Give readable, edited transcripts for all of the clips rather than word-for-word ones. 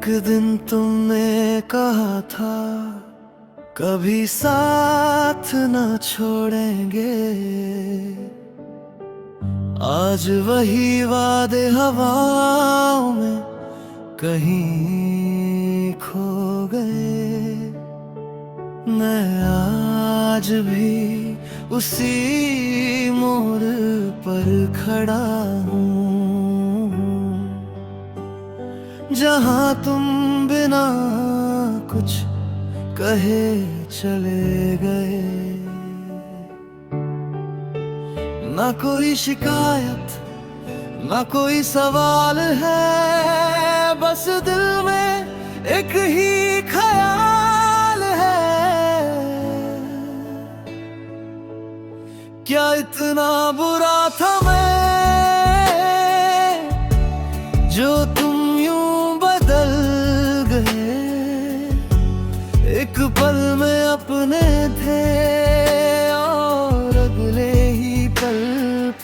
एक दिन तुमने कहा था कभी साथ न छोड़ेंगे। आज वही वादे हवाओं में कहीं खो गए। मैं आज भी उसी मोड़ पर खड़ा हूँ जहाँ तुम बिना कुछ कहे चले गए। ना कोई शिकायत ना कोई सवाल है, बस दिल में एक ही ख्याल है। क्या इतना बुरा था मैं जो तुम यूं बदल गए। एक पल में अपने थे और अगले ही पल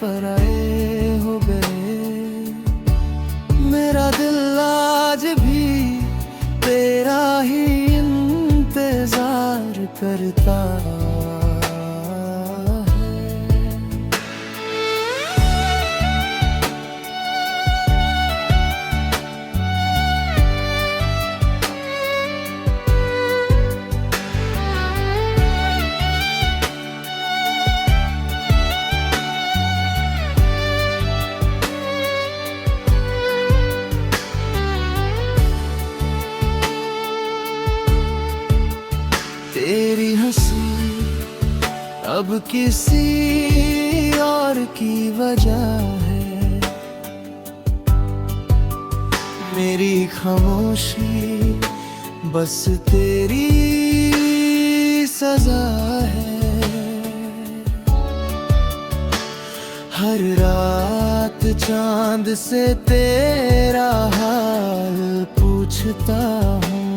पराए हो गए। मेरा दिल आज भी तेरा ही इंतजार करता है। तेरी हंसी अब किसी और की वजह है। मेरी खामोशी बस तेरी सजा है। हर रात चांद से तेरा हाल पूछता हूँ,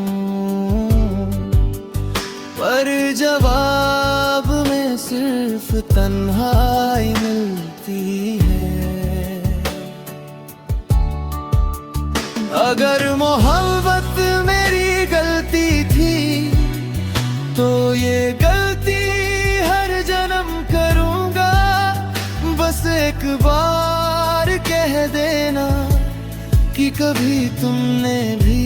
पर जवाब में सिर्फ तन्हाई मिलती है। अगर मोहब्बत मेरी गलती थी तो ये गलती हर जन्म करूँगा। बस एक बार कह देना कि कभी तुमने भी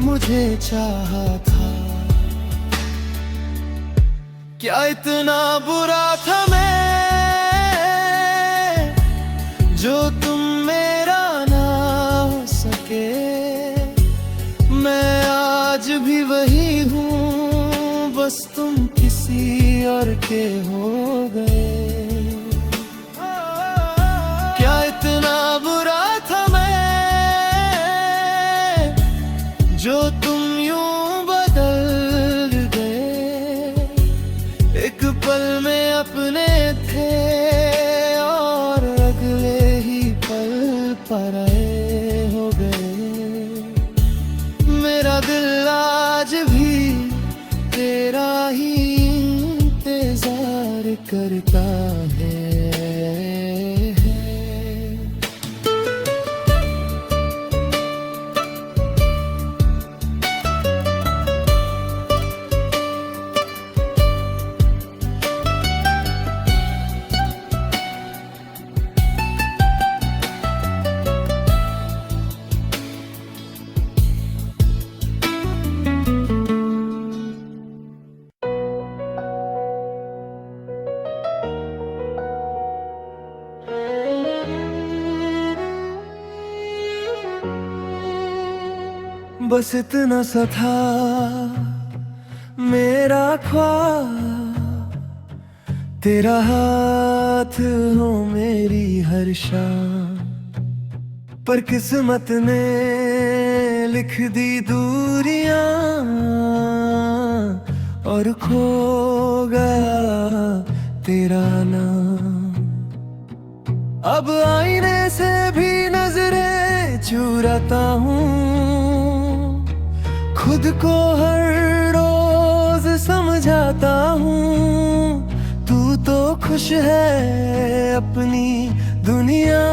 मुझे चाहा था। क्या इतना बुरा था मैं जो तुम मेरा ना हो सके। मैं आज भी वही हूँ, बस तुम किसी और के हो गए। क्या इतना बुरा था मैं जो तुम यूं बदल गए। एक पल में अपने थे और अगले ही पल पराए हो गए। मेरा दिल आज भी तेरा ही इंतजार करता है। बस इतना सा था मेरा ख्वाब, तेरा हाथ हो मेरी हर शाम। पर किस्मत ने लिख दी दूरियां और खो गया तेरा नाम। अब आईने से भी नजरें चुराता हूँ, खुद को हर रोज समझाता हूँ। तू तो खुश है अपनी दुनिया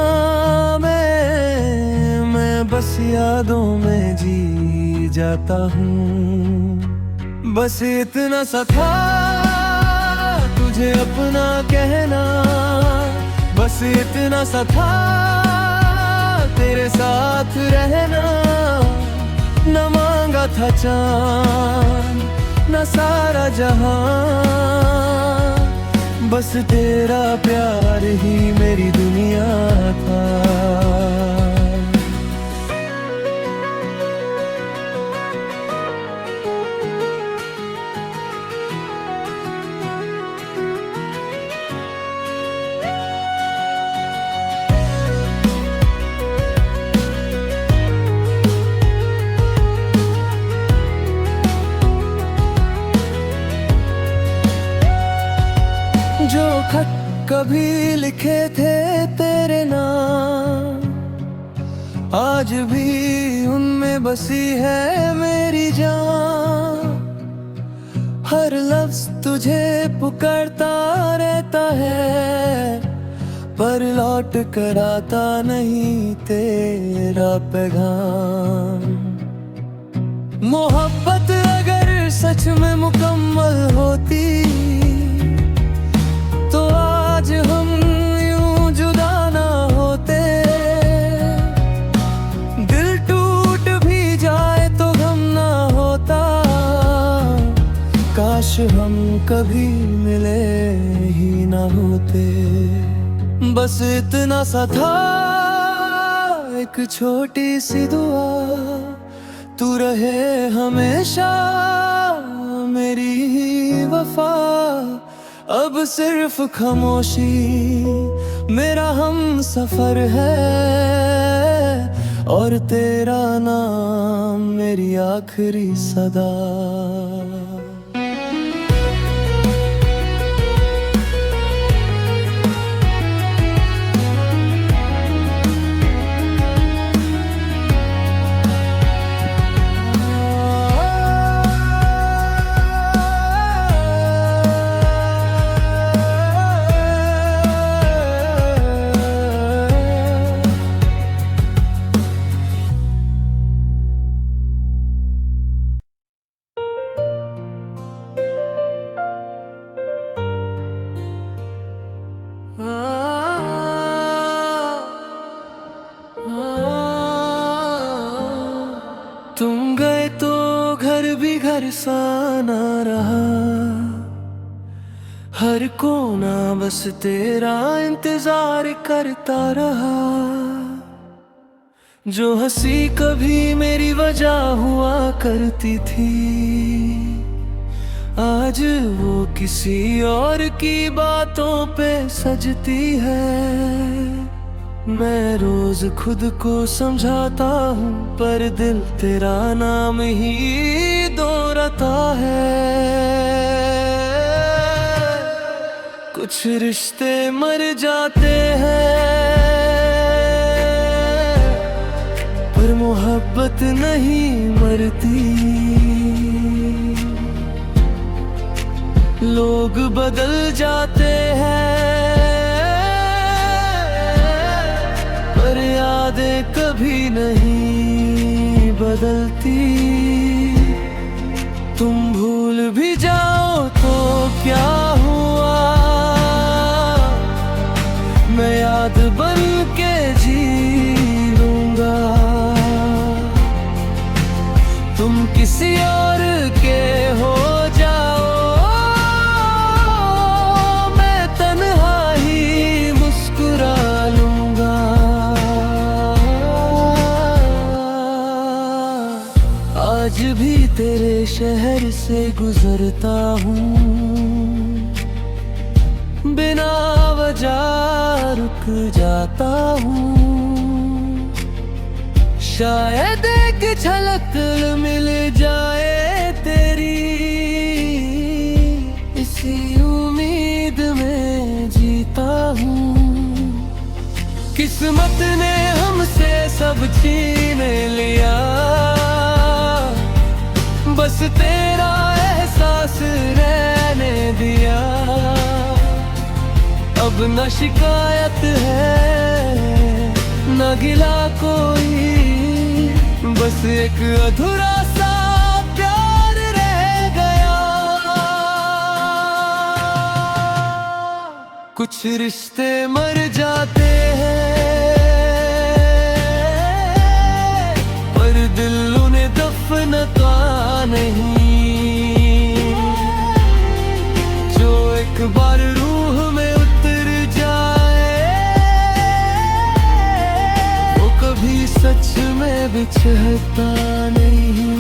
में, मैं मैं बस यादों में जी जाता हूँ। बस इतना सा था तुझे अपना कहना, बस इतना सा था तेरे साथ रहना। न मांगा था चांद न सारा जहां, बस तेरा प्यार ही मेरी दुनिया था। जो खत कभी लिखे थे तेरे नाम, आज भी उनमें बसी है मेरी जान। हर लफ्ज तुझे पुकारता रहता है, पर लौट कर आता नहीं तेरा पैगाम। मोहब्बत अगर सच में मुकम्मल होती तो आज हम यूं जुदा ना होते। दिल टूट भी जाए तो गम ना होता, काश हम कभी मिले ही ना होते। बस इतना सा था एक छोटी सी दुआ, तू रहे हमेशा मेरी ही वफा। अब सिर्फ खामोशी मेरा हम सफर है, और तेरा नाम मेरी आखिरी सदा। तुम गए तो घर भी घर सा ना रहा, हर कोना बस तेरा इंतजार करता रहा। जो हंसी कभी मेरी वजह हुआ करती थी, आज वो किसी और की बातों पे सजती है। मैं रोज खुद को समझाता हूँ, पर दिल तेरा नाम ही दोहराता है। कुछ रिश्ते मर जाते हैं, पर मोहब्बत नहीं मरती। लोग बदल जाते हैं, पर यादें कभी नहीं बदलती। तुम भूल भी जाओ तो क्या हुआ, मैं याद बन के जी लूंगा। तुम किसी और के हो जाओ, मैं तन्हा ही मुस्कुरा लूंगा। आज भी तेरे शहर से गुजरता हूँ, बिना वजह रुक जाता हूँ। शायद एक झलक मिल जाए तेरी, इसी उम्मीद में जीता हूँ। किस्मत ने हमसे सब छीन लिया, बस तेरा एहसास रहने दिया। अब न शिकायत है न गिला कोई, बस एक अधूरा सा प्यार रह गया। कुछ रिश्ते मर जाते हैं पर दिल उन्हें दफनता नहीं। जो एक बार रूह में उतर जाए वो कभी सच में बिछड़ता नहीं।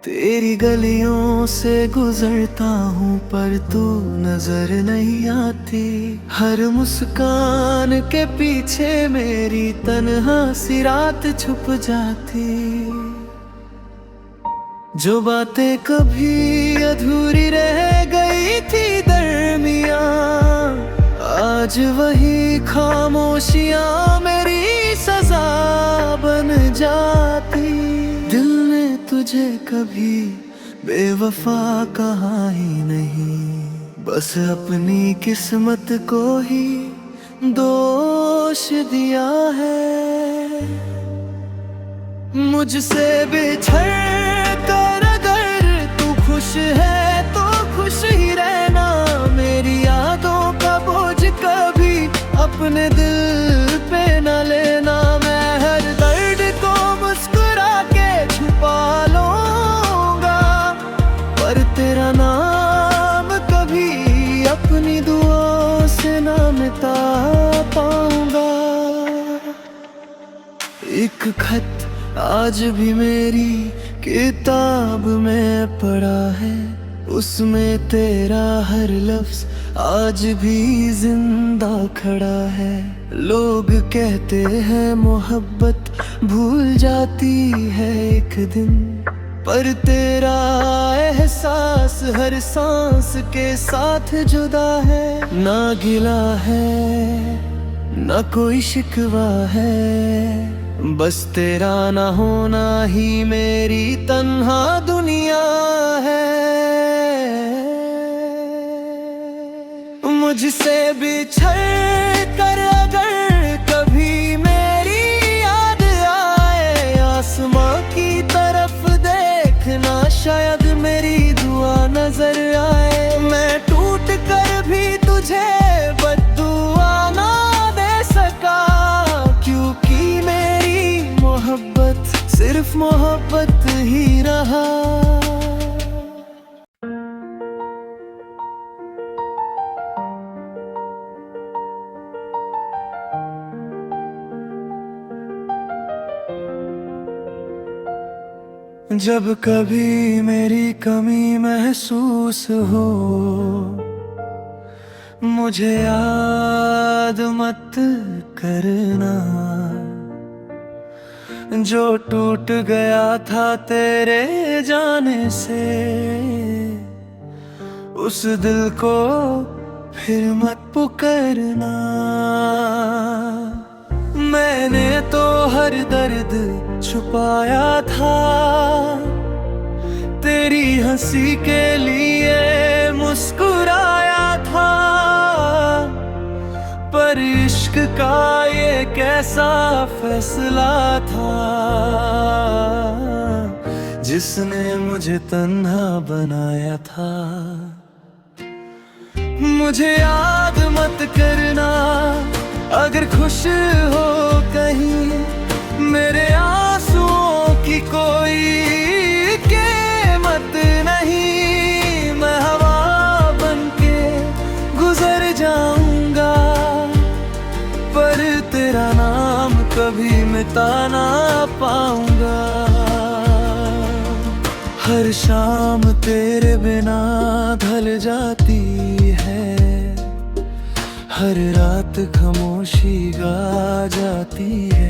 तेरी गलियों से गुजरता हूँ पर तू नजर नहीं आती। हर मुस्कान के पीछे मेरी तन्हा सी रात छुप जाती। जो बातें कभी अधूरी रह गई थी दरमियां, आज वही खामोशियां मेरी सजा बन जाती। दिल ने तुझे कभी बेवफा कहा ही नहीं, बस अपनी किस्मत को ही दोष दिया है। मुझसे बिछड़ कर अगर तू खुश है तो खुश ही रहना। मेरी यादों का बोझ कभी अपने दिल पे न लेना। मैं हर दर्द को मुस्कुरा के छुपा लूंगा पर तेरा नाम कभी अपनी दुआओं से ना मिटा पाऊंगा। एक खत आज भी मेरी किताब में पड़ा है, उसमें तेरा हर लफ्ज आज भी जिंदा खड़ा है। लोग कहते हैं मोहब्बत भूल जाती है एक दिन, पर तेरा एहसास हर सांस के साथ जुदा है। ना गिला है ना कोई शिकवा है, बस तेरा ना होना ही मेरी तन्हा दुनिया है। मुझसे बिछड़ कर अगर कभी मेरी याद आए, आसमां की तरफ देखना शायद मेरी दुआ नजर आए। मैं टूट कर भी तुझे बद्दुआ ना दे सका, क्योंकि मेरी मोहब्बत सिर्फ मोहब्बत ही रहा। जब कभी मेरी कमी महसूस हो, मुझे याद मत करना। जो टूट गया था तेरे जाने से, उस दिल को फिर मत पुकारना। मैंने तो हर दर्द छुपाया था, तेरी हंसी के लिए मुस्कुराया था। पर इश्क का ये कैसा फैसला था, जिसने मुझे तन्हा बनाया था। मुझे याद मत करना अगर खुश हो कहीं, मेरे आंसुओं की कोई कीमत नहीं। मैं हवा बनके गुजर जाऊंगा, पर तेरा नाम कभी मिटा ना पाऊंगा। हर शाम तेरे बिना ढल जाती है, हर रात खामोशी गा जाती है।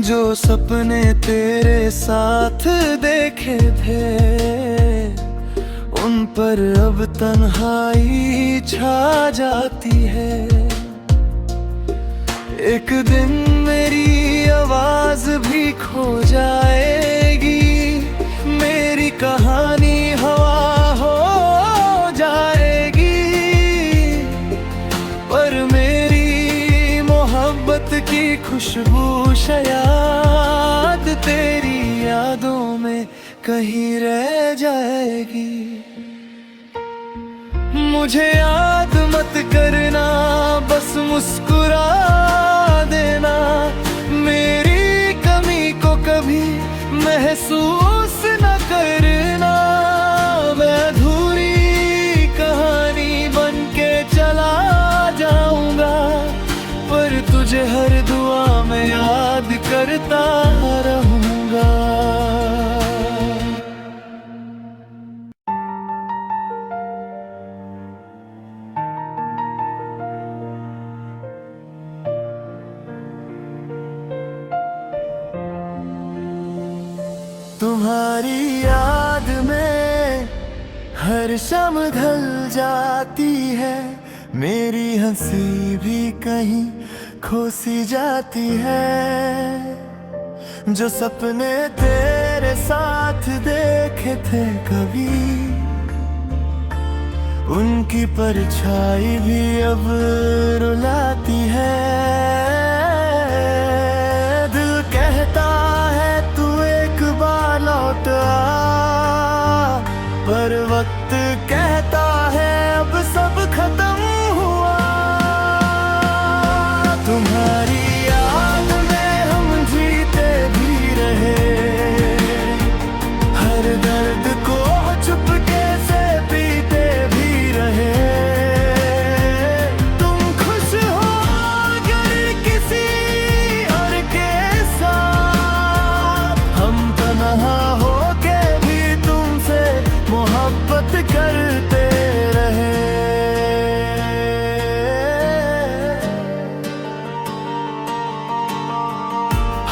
जो सपने तेरे साथ देखे थे, उन पर अब तन्हाई छा जाती है। एक दिन मेरी आवाज भी खो जाएगी, मेरी कहानी हवा हो जाएगी। पर मेरी मोहब्बत की खुशबू शायद तेरी यादों में कहीं रह जाएगी। मुझे याद मत करना, बस मुस्कुरा देना, मेरी कमी को कभी महसूस न करना। मैं अधूरी कहानी बन के चला जाऊंगा, पर तुझे हर दुआ में याद करता रहूंगा। तुम्हारी याद में हर शाम ढल जाती है, मेरी हंसी भी कहीं खो सी जाती है। जो सपने तेरे साथ देखे थे कभी, उनकी परछाई भी अब रुलाती है। दिल कहता है तू एक बार लौट आ, पर वक्त कहता है अब सब खत्म हुआ। तुम्हारी याद में हम जीते भी रहे, हर दर्द को चुपके से पीते भी रहे। तुम खुश हो अगर किसी और के साथ, हम तन्हा हो के भी तुमसे मोहब्बत करते रहे।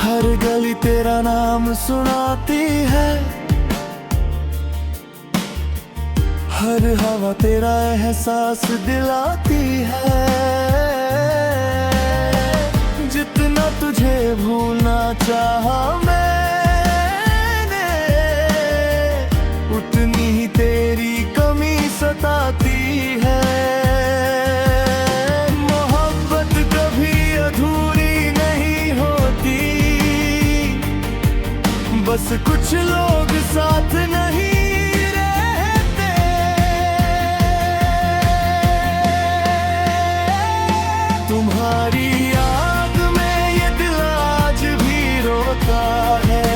हर गली तेरा नाम सुनाती है, हर हवा तेरा एहसास दिलाती है। जितना तुझे भूलना चाहा मैंने, उतनी ही तेरी कमी सताती है। मोहब्बत कभी अधूरी नहीं होती, बस कुछ लोग साथ नहीं रहते। तुम्हारी याद में ये दिल आज भी रोता है,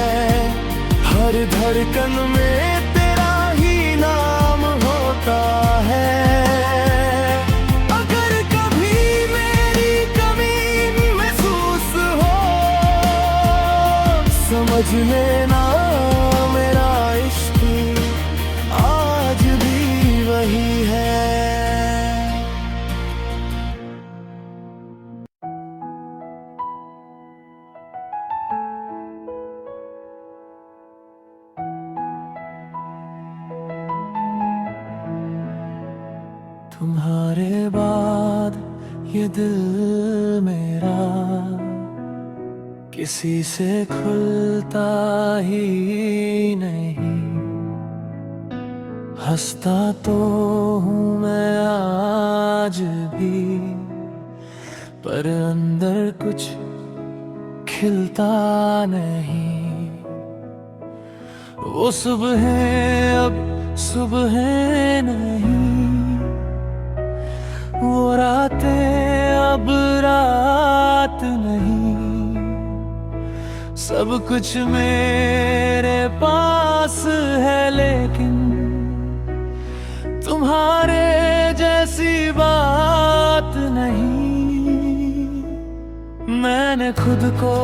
हर धड़कन में तेरा ही नाम होता है। अगर कभी मेरी कमी महसूस हो, समझ लेना मेरा इश्क आज भी वही है। तुम्हारे बाद ये दिल मेरा किसी से खुलता ही नहीं। हंसता तो हूँ मैं आज भी, पर अंदर कुछ खिलता नहीं। वो सुबह अब सुबह नहीं, वो रातें अब रात नहीं। सब कुछ मेरे पास है, लेकिन तुम्हारे जैसी बात नहीं। मैंने खुद को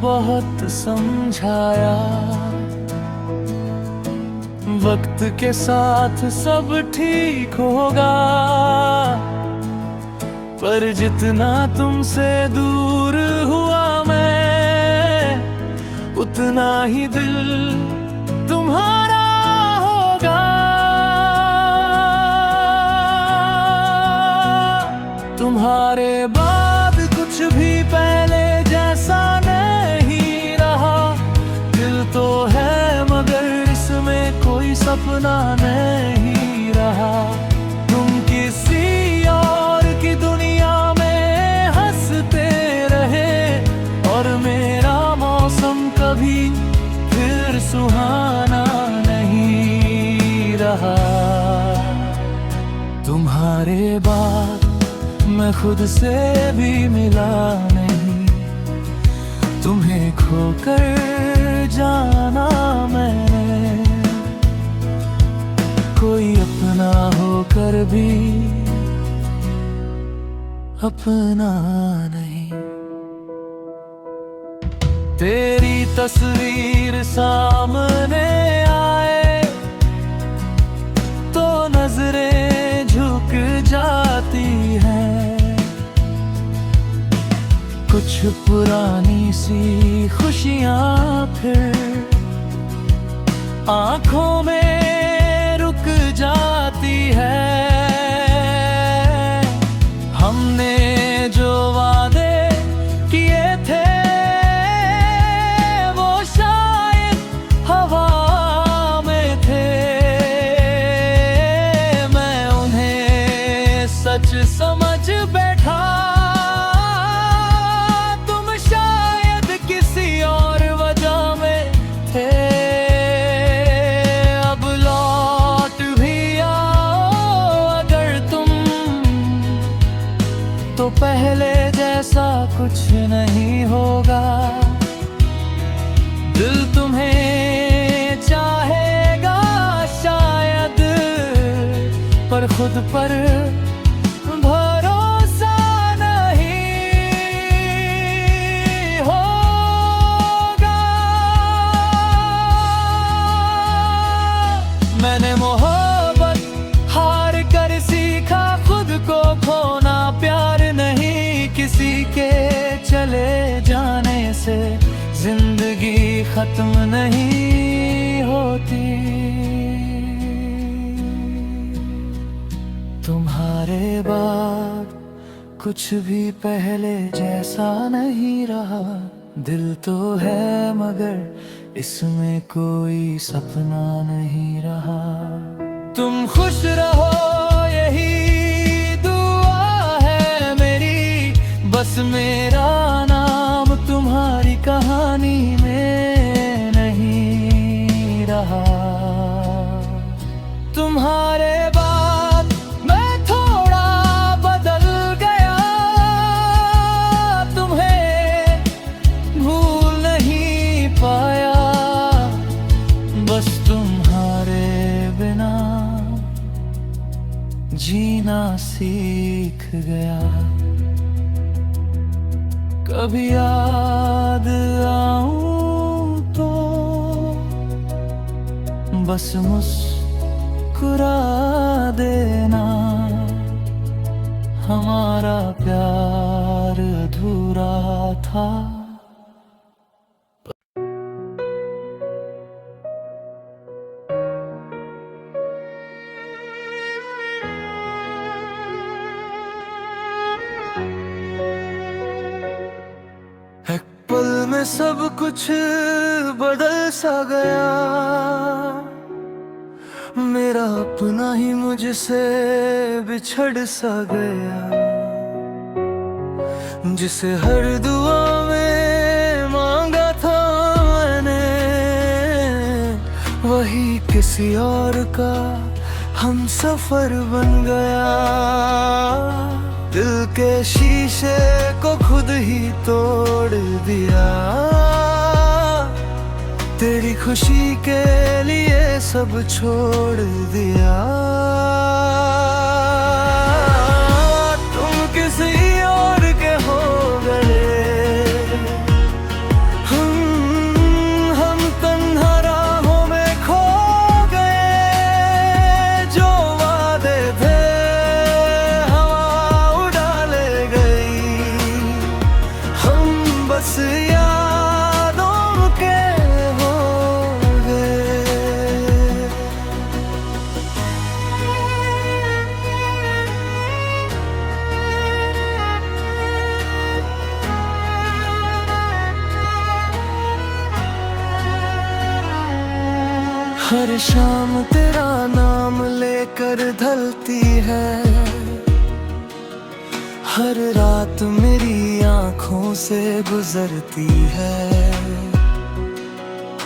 बहुत समझाया, वक्त के साथ सब ठीक होगा। पर जितना तुमसे दूर हुआ मैं, उतना ही दिल तुम्हारा होगा। तुम्हारे बाद कुछ भी पहले जैसा नहीं रहा। दिल तो है मगर इसमें कोई सपना नहीं रहा। तुम किसी और की दुनिया में हंसते रहे और मेरा मौसम कभी फिर सुहाना नहीं रहा। तुम्हारे बाद मैं खुद से भी मिला नहीं। तुम्हें खोकर जाना मैंने, कोई अपना होकर भी अपना नहीं। तेरी तस्वीर सामने आए तो नजरें झुक जाती हैं। कुछ पुरानी सी खुशियां फिर आंखों में रुक जाती है। हमने जो वादे किए थे वो शायद हवा में थे। मैं उन्हें सच समझ बैठा, तुम शायद किसी और वजह में थे। अब लौट भी आओ अगर तुम, तो पहले जैसा कुछ नहीं होगा। दिल तुम्हें चाहेगा शायद, पर खुद पर भरोसा नहीं होगा। मैंने मोहब्बत हार कर सीखा खुद को खोना। प्यार नहीं किसी के चले जाने से जिंदगी खत्म नहीं होती। तुम्हारे बाद कुछ भी पहले जैसा नहीं रहा। दिल तो है मगर इसमें कोई सपना नहीं रहा। तुम खुश रहो यही दुआ है मेरी, बस मेरा नाम तुम्हारी कहानी में नहीं रहा। तुम्हारे बाद मैं थोड़ा बदल गया, तुम्हें भूल नहीं पाया। बस तुम्हारे बिना जीना सीख गया। कभी याद आऊं तो बस मुस्कुरा देना। हमारा प्यार अधूरा था। एक पल में सब कुछ बदल सा गया। मेरा अपना ही मुझसे बिछड़ सा गया। जिसे हर दुआ में मांगा था मैंने, वही किसी और का हम सफर बन गया। दिल के शीशे को खुद ही तोड़ दिया। तेरी खुशी के लिए सब छोड़ दिया। तुम किसी और के हो गए, हम तन्हा राहों में खो गए। जो वादे थे हवा उड़ा ले गई। हम बस यादों के हो गए। हर शाम तेरा नाम लेकर ढलती है, हर रात मेरी आँखों से गुजरती है।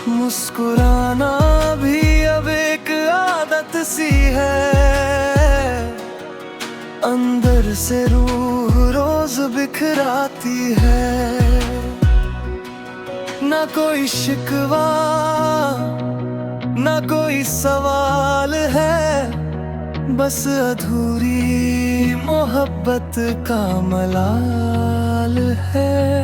मुस्कुराना भी अब एक आदत सी है, अंदर से रूह रोज बिखराती है। ना कोई शिकवा ना कोई सवाल है, बस अधूरी मोहब्बत का मलाल है।